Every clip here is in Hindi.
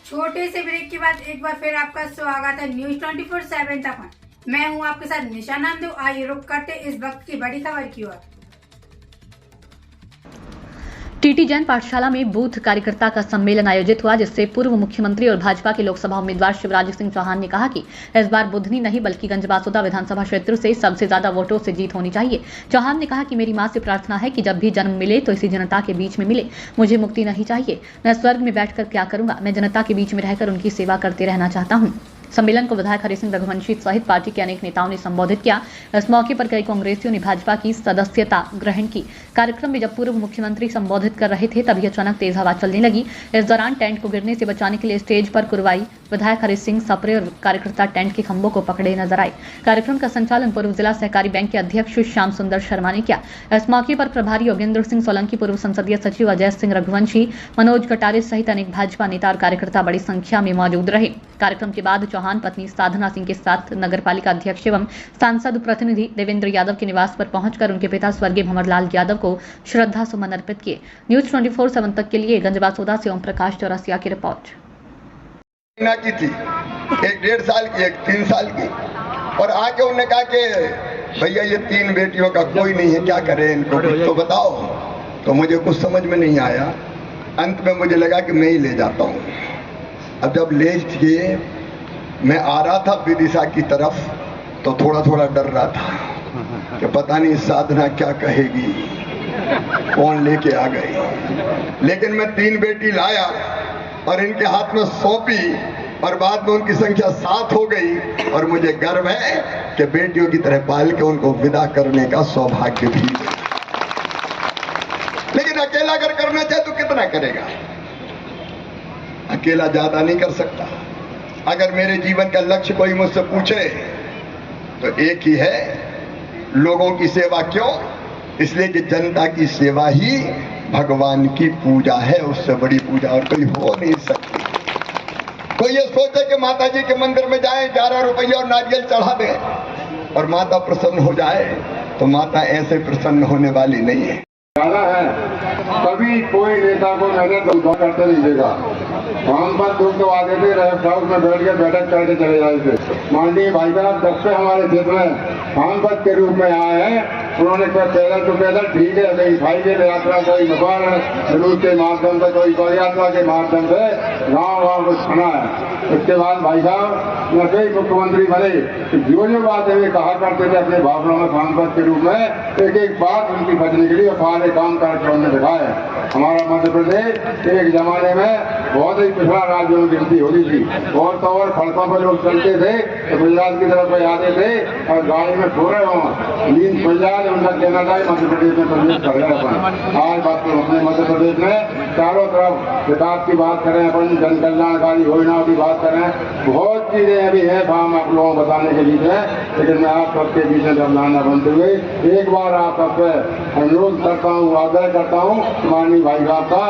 छोटे से ब्रेक के बाद एक बार फिर आपका स्वागत है न्यूज 24/7 तक। मैं हूं आपके साथ निशा नामदेव। आइए रुक करते इस वक्त की बड़ी खबर की ओर। टीटी जैन पाठशाला में बूथ कार्यकर्ता का सम्मेलन आयोजित हुआ, जिससे पूर्व मुख्यमंत्री और भाजपा के लोकसभा उम्मीदवार शिवराज सिंह चौहान ने कहा कि इस बार बुधनी नहीं बल्कि गंजबासौदा विधानसभा क्षेत्र से सबसे ज्यादा वोटों से जीत होनी चाहिए। चौहान ने कहा कि मेरी मां से प्रार्थना है कि जब भी जन्म मिले तो इसी जनता के बीच में मिले। मुझे मुक्ति नहीं चाहिए। मैं स्वर्ग में बैठकर क्या करूंगा, मैं जनता के बीच में रहकर उनकी सेवा करते रहना चाहता हूं। सम्मेलन को विधायक हरि सिंह रघुवंशी सहित पार्टी के अनेक नेताओं ने संबोधित किया। इस मौके पर कई कांग्रेसियों ने भाजपा की सदस्यता ग्रहण की। कार्यक्रम में जब पूर्व मुख्यमंत्री संबोधित कर रहे थे तभी अचानक तेज हवा चलने लगी। इस दौरान टेंट को गिरने से बचाने के लिए स्टेज पर कुरवाई विधायक हरि सिंह सप्रे और कार्यकर्ता टेंट के खंभों को पकड़े नजर आए। कार्यक्रम का संचालन पूर्व जिला सहकारी बैंक के अध्यक्ष श्याम सुंदर शर्मा ने किया। इस मौके पर प्रभारी योगेंद्र सिंह सोलंकी, पूर्व संसदीय सचिव अजय सिंह रघुवंशी, मनोज कटारे सहित अनेक भाजपा नेता और कार्यकर्ता बड़ी संख्या में मौजूद रहे। कार्यक्रम के बाद चौहान पत्नी साधना सिंह के साथ नगरपालिका अध्यक्ष एवं सांसद प्रतिनिधि देवेंद्र यादव के निवास पर पहुंचकर उनके पिता स्वर्गीय भंवरलाल यादव को श्रद्धा सुमन अर्पित किए। न्यूज 24/7 तक के लिए गंजबासौदा से ओम प्रकाश चौरसिया की रिपोर्ट। की थी एक 1.5 साल की, एक 3 साल की, और आके उन्होंने कहा कि भैया ये 3 बेटियों का कोई नहीं है, क्या करें इनको, तो बताओ। तो मुझे कुछ समझ में नहीं आया। अंत में मुझे लगा कि मैं ही ले जाता हूँ। अब जब ले के मैं आ रहा था विदिशा की तरफ तो थोड़ा थोड़ा डर रहा था कि पता नहीं साधना क्या कहेगी, कौन लेके आ गई। लेकिन मैं 3 बेटी लाया और इनके हाथ में सौंपी और बाद में उनकी संख्या 7 हो गई। और मुझे गर्व है कि बेटियों की तरह पाल के उनको विदा करने का सौभाग्य भी। लेकिन अकेला अगर करना चाहे तो कितना करेगा, अकेला ज्यादा नहीं कर सकता। अगर मेरे जीवन का लक्ष्य कोई मुझसे पूछे तो एक ही है, लोगों की सेवा। क्यों? इसलिए कि जनता की सेवा ही भगवान की पूजा है, उससे बड़ी पूजा और कोई हो नहीं सकती। कोई ये सोचे कि माता जी के मंदिर में जाएं, 11 रुपये और नारियल चढ़ा दें और माता प्रसन्न हो जाए, तो माता ऐसे प्रसन्न होने वाली नहीं है। है कभी कोई नेता को मैंने धोखा करते नहीं देखा। हम पर लोग तो आते थे, रेस्ट हाउस में बैठ के बैठक करके चले जाते थे। माननीय भाई साहब जब से हमारे क्षेत्र में सांसद के रूप में आए हैं, उन्होंने पैदल तो पैदल ठीक है, कहीं साइकिल यात्रा, कोई नेपाल जुलूस के माध्यम से, कोई पद यात्रा के माध्यम से गाँव को छाना है। उसके बाद भाई साहब नए मुख्यमंत्री बने, जो बातें वे कहा करते थे अपने भाषणों में सांसद के रूप में, एक एक बात उनकी बचने के लिए सारे काम कार्यक्रम में दिखाया। हमारा मध्य प्रदेश एक जमाने में बहुत ही पिछड़ा राज्यों में गिनती होती थी। और तो और सड़कों पर लोग चलते थे तो गुजरात की तरफ पे आते थे और गाड़ी में सो रहे हों, नींद खुल जाए, उनका कहना था मध्य प्रदेश में प्रवेश कर रहे अपन। आज बात तो अपने मध्य प्रदेश में चारों तरफ विकास की बात करें, अपन जन कल्याणकारी योजनाओं की बात करें, बहुत चीजें अभी है काम आप लोगों को बताने के बीच में। लेकिन मैं आप सबके बीच में जमलाना बनते हुए एक बार आप सबसे अनुरोध करता हूँ, आग्रह करता हूँ, माननीय भाई साहब का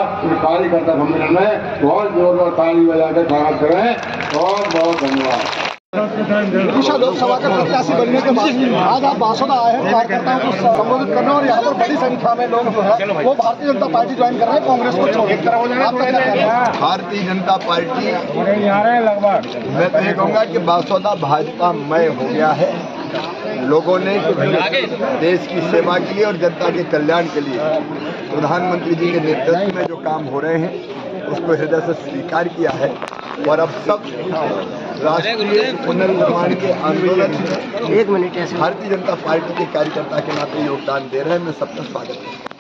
कार्यकर्ता सम्मेलन में बहुत जोरदार ताली बजा के स्वागत करें। बहुत बहुत धन्यवाद। विदिशा लोकसभा के प्रत्याशी बनने के बाद आज आप बासौदा आए हैं कार्यकर्ताओं को संबोधित करने, और यहाँ पर बड़ी संख्या में लोग जो है वो भारतीय जनता पार्टी ज्वाइन कर रहे हैं, कांग्रेस को छोड़। भारतीय जनता पार्टी मैं तो ये कहूँगा कि बासौदा भाजपा मय हो गया है। लोगों ने देश की सेवा के लिए और जनता के कल्याण के लिए प्रधानमंत्री जी के नेतृत्व में जो काम हो रहे हैं उसको हृदय से स्वीकार किया है। और अब सब राष्ट्रीय पुनर्निर्माण के आंदोलन में भारतीय जनता पार्टी के कार्यकर्ता के नाते योगदान दे रहे हैं। मैं सबका स्वागत करता हूं।